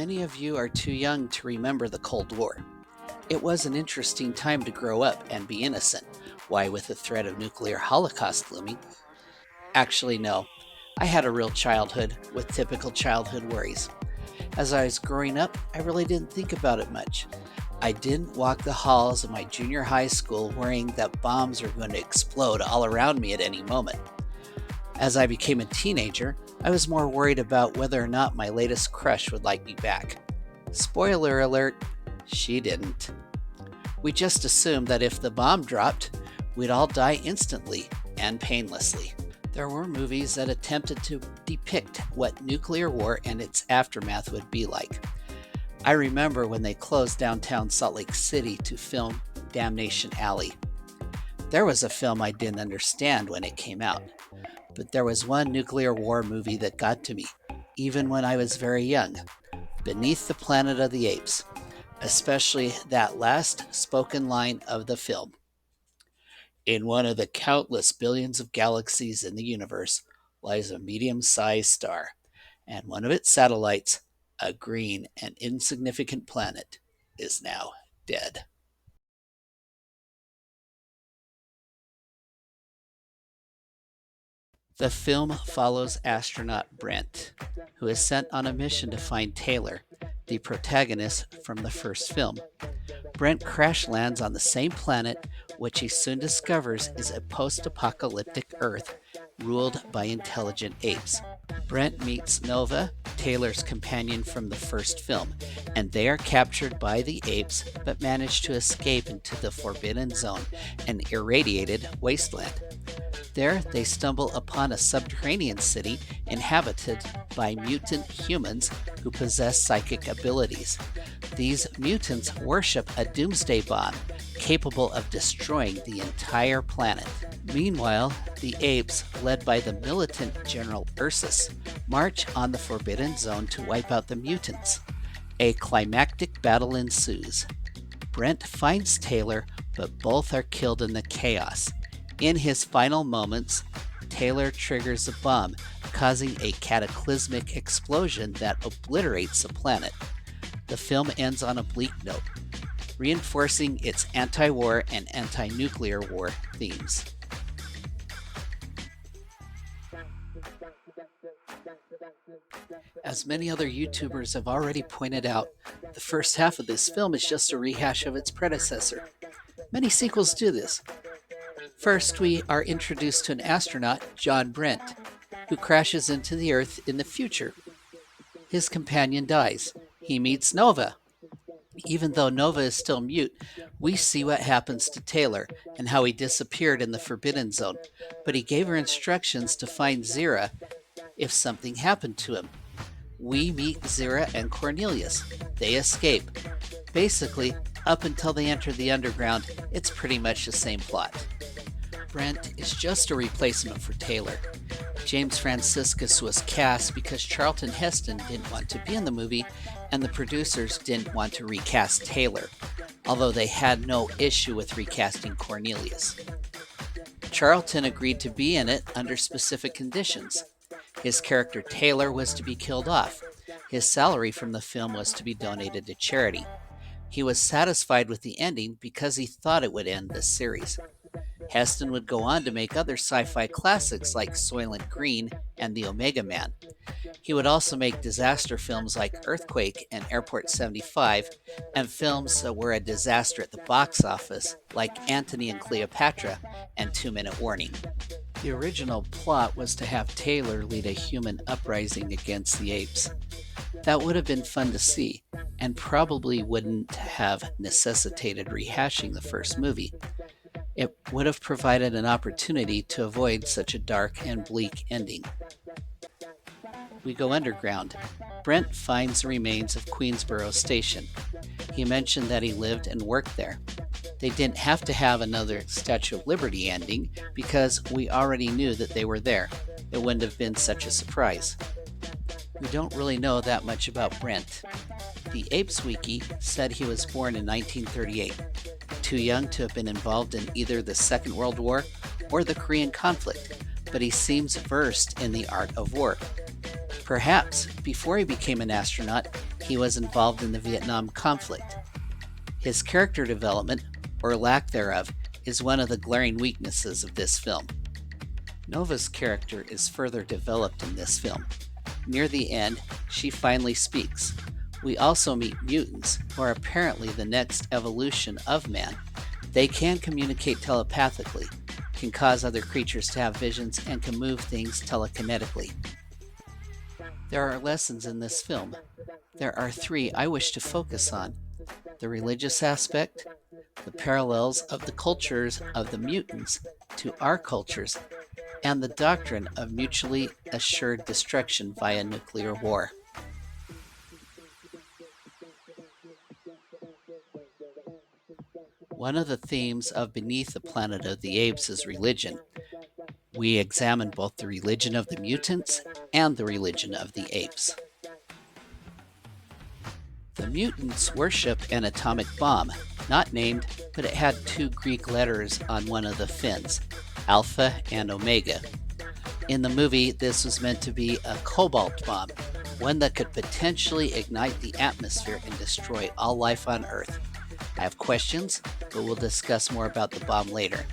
Many of you are too young to remember the Cold War. It was an interesting time to grow up and be innocent. Why, with the threat of nuclear holocaust looming? Actually, no. I had a real childhood with typical childhood worries. As I was growing up, I really didn't think about it much. I didn't walk the halls of my junior high school worrying that bombs were going to explode all around me at any moment. As I became a teenager, I was more worried about whether or not my latest crush would like me back. Spoiler alert, she didn't. We just assumed that if the bomb dropped, we'd all die instantly and painlessly. There were movies that attempted to depict what nuclear war and its aftermath would be like. I remember when they closed downtown Salt Lake City to film Damnation Alley. There was a film I didn't understand when it came out, but there was one nuclear war movie that got to me, even when I was very young, Beneath the Planet of the Apes, especially that last spoken line of the film. In one of the countless billions of galaxies in the universe lies a medium-sized star, and one of its satellites, a green and insignificant planet, is now dead. The film follows astronaut Brent, who is sent on a mission to find Taylor, the protagonist from the first film. Brent crash lands on the same planet, which he soon discovers is a post-apocalyptic Earth ruled by intelligent apes. Brent meets Nova, Taylor's companion from the first film, and they are captured by the apes but manage to escape into the Forbidden Zone, an irradiated wasteland. There, they stumble upon a subterranean city inhabited by mutant humans who possess psychic abilities. These mutants worship a doomsday bomb capable of destroying the entire planet. Meanwhile, the apes, led by the militant General Ursus, march on the Forbidden Zone to wipe out the mutants. A climactic battle ensues. Brent finds Taylor, but both are killed in the chaos. In his final moments, Taylor triggers a bomb, causing a cataclysmic explosion that obliterates the planet. The film ends on a bleak note, reinforcing its anti-war and anti-nuclear war themes. As many other YouTubers have already pointed out, the first half of this film is just a rehash of its predecessor. Many sequels do this. First, we are introduced to an astronaut, John Brent, who crashes into the Earth in the future. His companion dies. He meets Nova. Even though Nova is still mute, we see what happens to Taylor and how he disappeared in the Forbidden Zone, but he gave her instructions to find Zira if something happened to him. We meet Zira and Cornelius. They escape. Basically, up until they enter the underground, it's pretty much the same plot. Brent is just a replacement for Taylor. James Franciscus was cast because Charlton Heston didn't want to be in the movie and the producers didn't want to recast Taylor, although they had no issue with recasting Cornelius. Charlton agreed to be in it under specific conditions. His character Taylor was to be killed off. His salary from the film was to be donated to charity. He was satisfied with the ending because he thought it would end this series. Heston would go on to make other sci-fi classics like Soylent Green and The Omega Man. He would also make disaster films like Earthquake and Airport 75, and films that were a disaster at the box office like Antony and Cleopatra and 2 Minute Warning. The original plot was to have Taylor lead a human uprising against the apes. That would have been fun to see, and probably wouldn't have necessitated rehashing the first movie. It would have provided an opportunity to avoid such a dark and bleak ending. We go underground. Brent finds the remains of Queensboro Station. He mentioned that he lived and worked there. They didn't have to have another Statue of Liberty ending because we already knew that they were there. It wouldn't have been such a surprise. We don't really know that much about Brent. The Apes Wiki said he was born in 1938, too young to have been involved in either the Second World War or the Korean conflict, but he seems versed in the art of war. Perhaps, before he became an astronaut, he was involved in the Vietnam conflict. His character development, or lack thereof, is one of the glaring weaknesses of this film. Nova's character is further developed in this film. Near the end, she finally speaks. We also meet mutants, who are apparently the next evolution of man. They can communicate telepathically, can cause other creatures to have visions, and can move things telekinetically. There are lessons in this film. There are three I wish to focus on: the religious aspect, the parallels of the cultures of the mutants to our cultures, and the doctrine of mutually assured destruction via nuclear war. One of the themes of Beneath the Planet of the Apes is religion. We examine both the religion of the mutants and the religion of the apes. The mutants worship an atomic bomb, not named, but it had two Greek letters on one of the fins, Alpha and Omega. In the movie, this was meant to be a cobalt bomb, one that could potentially ignite the atmosphere and destroy all life on Earth. I have questions, but we'll discuss more about the bomb later.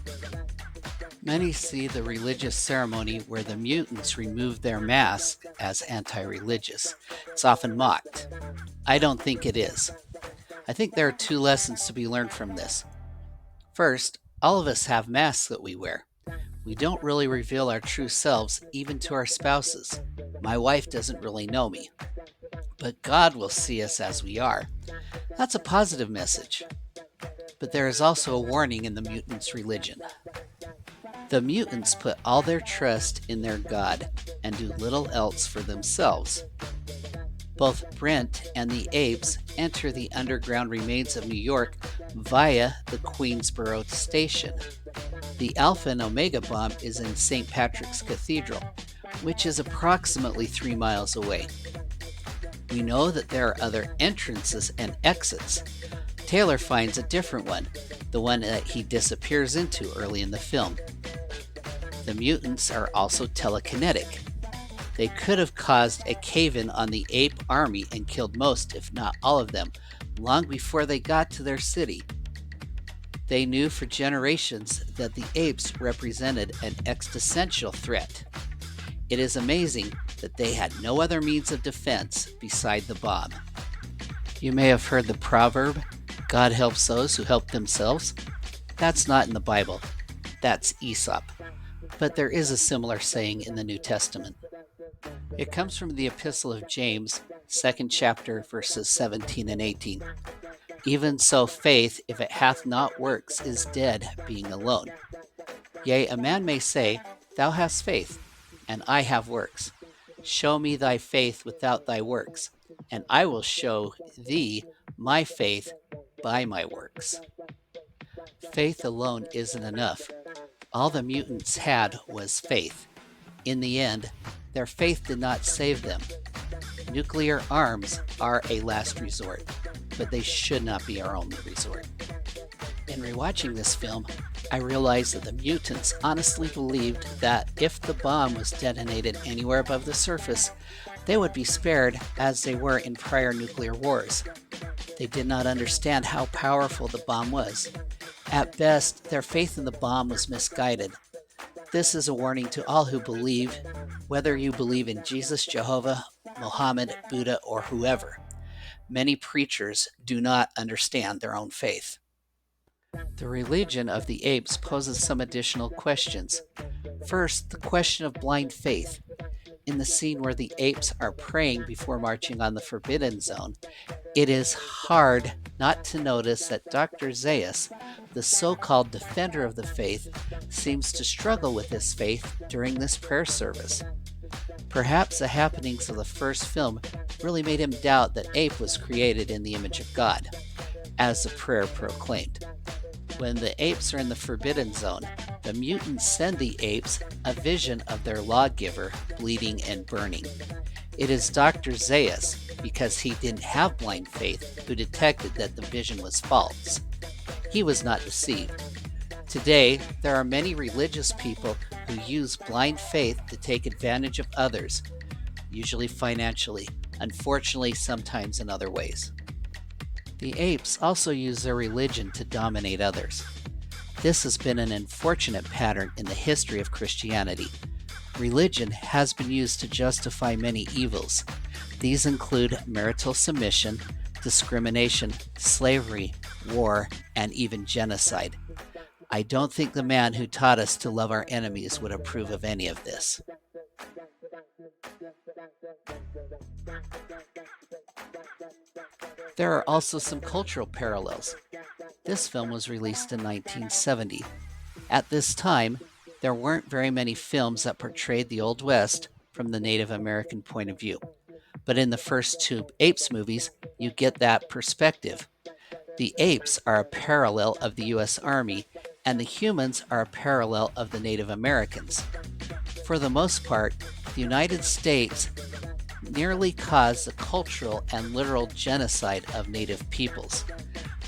Many see the religious ceremony where the mutants remove their mask as anti-religious. It's often mocked. I don't think it is. I think there are two lessons to be learned from this. First, all of us have masks that we wear. We don't really reveal our true selves even to our spouses. My wife doesn't really know me, but God will see us as we are. That's a positive message. But there is also a warning in the mutants' religion. The mutants put all their trust in their God and do little else for themselves. Both Brent and the apes enter the underground remains of New York via the Queensboro station. The Alpha and Omega bomb is in St. Patrick's Cathedral, which is approximately 3 miles away. We know that there are other entrances and exits. Taylor finds a different one, the one that he disappears into early in the film. The mutants are also telekinetic. They could have caused a cave-in on the ape army and killed most, if not all of them, long before they got to their city. They knew for generations that the apes represented an existential threat. It is amazing that they had no other means of defense beside the bomb. You may have heard the proverb, "God helps those who help themselves." That's not in the Bible. That's Aesop. But there is a similar saying in the New Testament. It comes from the Epistle of James, 2nd chapter, verses 17 and 18. "Even so faith, if it hath not works, is dead, being alone. Yea, a man may say, Thou hast faith, and I have works. Show me thy faith without thy works, and I will show thee my faith by my works." Faith alone isn't enough. All the mutants had was faith. In the end, their faith did not save them. Nuclear arms are a last resort, but they should not be our only resort. In rewatching this film, I realized that the mutants honestly believed that if the bomb was detonated anywhere above the surface, they would be spared as they were in prior nuclear wars. They did not understand how powerful the bomb was. At best, their faith in the bomb was misguided. This is a warning to all who believe, whether you believe in Jesus, Jehovah, Muhammad, Buddha, or whoever. Many preachers do not understand their own faith. The religion of the apes poses some additional questions. First, the question of blind faith. In the scene where the apes are praying before marching on the Forbidden Zone, it is hard not to notice that Dr. Zaius, the so-called defender of the faith, seems to struggle with his faith during this prayer service. Perhaps the happenings of the first film really made him doubt that Ape was created in the image of God, as the prayer proclaimed. When the apes are in the Forbidden Zone, the mutants send the apes a vision of their lawgiver bleeding and burning. It is Dr. Zaius, because he didn't have blind faith, who detected that the vision was false. He was not deceived. Today, there are many religious people who use blind faith to take advantage of others, usually financially. unfortunately sometimes in other ways. The apes also use their religion to dominate others. This has been an unfortunate pattern in the history of Christianity. Religion has been used to justify many evils. These include marital submission, discrimination, slavery, war, and even genocide. I don't think the man who taught us to love our enemies would approve of any of this. There are also some cultural parallels. This film was released in 1970. At this time, there weren't very many films that portrayed the Old West from the Native American point of view. But in the first two Apes movies, you get that perspective. The apes are a parallel of the US Army, and the humans are a parallel of the Native Americans. For the most part, the United States nearly caused the cultural and literal genocide of Native peoples.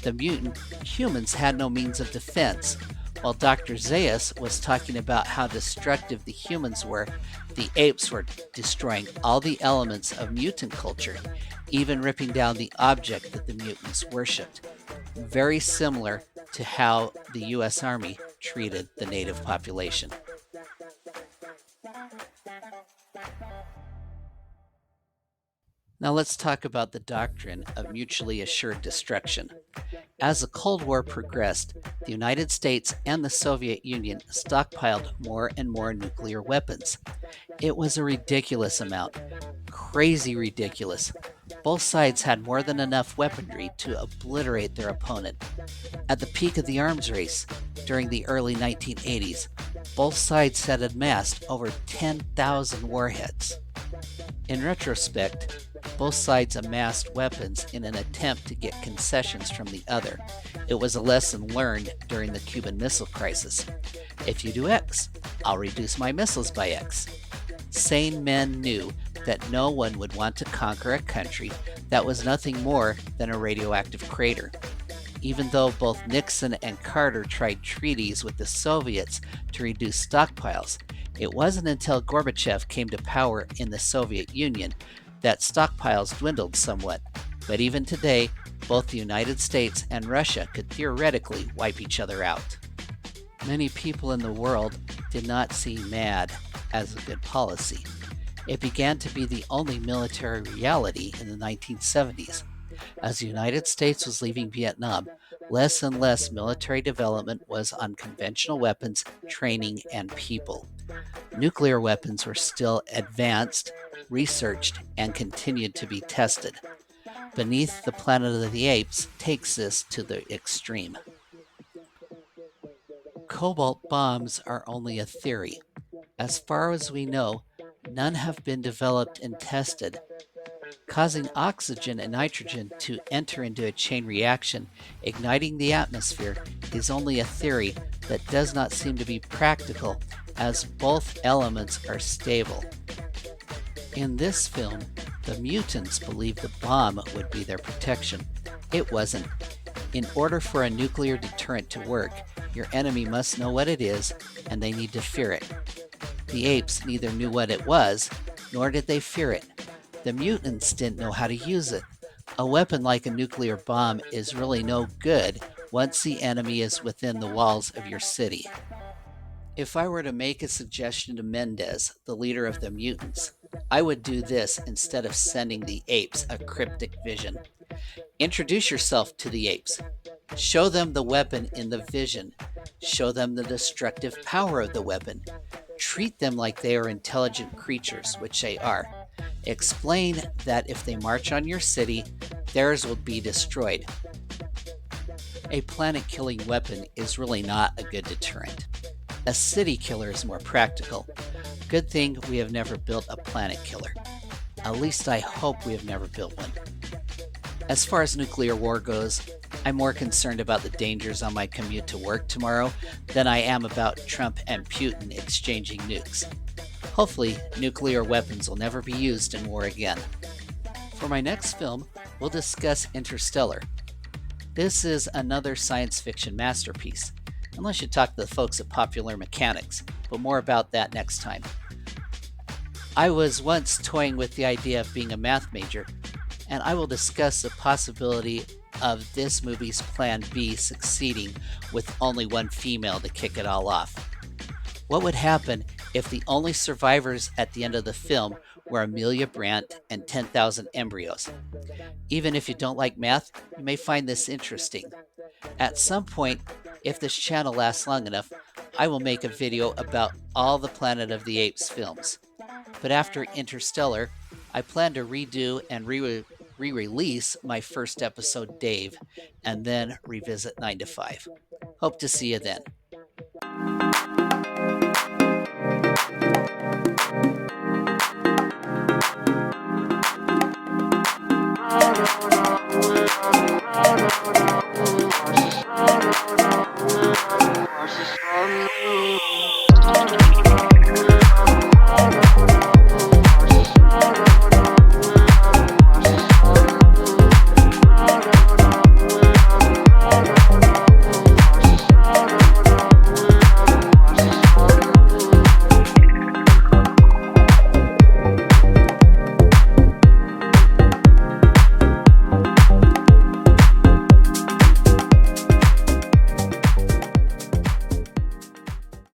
The mutant humans had no means of defense. While Dr. Zaius was talking about how destructive the humans were, the apes were destroying all the elements of mutant culture, even ripping down the object that the mutants worshipped. Very similar to how the US Army treated the native population. Now let's talk about the doctrine of mutually assured destruction. As the Cold War progressed, the United States and the Soviet Union stockpiled more and more nuclear weapons. It was a ridiculous amount. Crazy ridiculous. Both sides had more than enough weaponry to obliterate their opponent. At the peak of the arms race, during the early 1980s, both sides had amassed over 10,000 warheads. In retrospect, both sides amassed weapons in an attempt to get concessions from the other. It was a lesson learned during the Cuban Missile Crisis. If you do X, I'll reduce my missiles by X. Sane men knew that no one would want to conquer a country that was nothing more than a radioactive crater. Even though both Nixon and Carter tried treaties with the Soviets to reduce stockpiles, it wasn't until Gorbachev came to power in the Soviet Union that stockpiles dwindled somewhat. But even today, both the United States and Russia could theoretically wipe each other out. Many people in the world did not see MAD as a good policy. It began to be the only military reality in the 1970s. As the United States was leaving Vietnam, less and less military development was on conventional weapons, training, and people. Nuclear weapons were still advanced, researched, and continued to be tested. Beneath the Planet of the Apes takes this to the extreme. Cobalt bombs are only a theory. As far as we know, none have been developed and tested. Causing oxygen and nitrogen to enter into a chain reaction, igniting the atmosphere, is only a theory that does not seem to be practical, as both elements are stable. In this film, the mutants believed the bomb would be their protection. It wasn't. In order for a nuclear deterrent to work, your enemy must know what it is, and they need to fear it. The apes neither knew what it was, nor did they fear it. The mutants didn't know how to use it. A weapon like a nuclear bomb is really no good once the enemy is within the walls of your city. If I were to make a suggestion to Mendez, the leader of the mutants, I would do this instead of sending the apes a cryptic vision. Introduce yourself to the apes. Show them the weapon in the vision. Show them the destructive power of the weapon. Treat them like they are intelligent creatures, which they are. Explain that if they march on your city, theirs will be destroyed. A planet-killing weapon is really not a good deterrent. A city killer is more practical. Good thing we have never built a planet killer. At least I hope we have never built one. As far as nuclear war goes, I'm more concerned about the dangers on my commute to work tomorrow than I am about Trump and Putin exchanging nukes. Hopefully, nuclear weapons will never be used in war again. For my next film, we'll discuss Interstellar. This is another science fiction masterpiece, unless you talk to the folks at Popular Mechanics, but more about that next time. I was once toying with the idea of being a math major, and I will discuss the possibility of this movie's Plan B succeeding with only one female to kick it all off. What would happen if the only survivors at the end of the film were Amelia Brandt and 10,000 embryos? Even if you don't like math, you may find this interesting. At some point, if this channel lasts long enough, I will make a video about all the Planet of the Apes films. But after Interstellar, I plan to redo and re-release my first episode, Dave, and then revisit 9 to 5. Hope to see you then.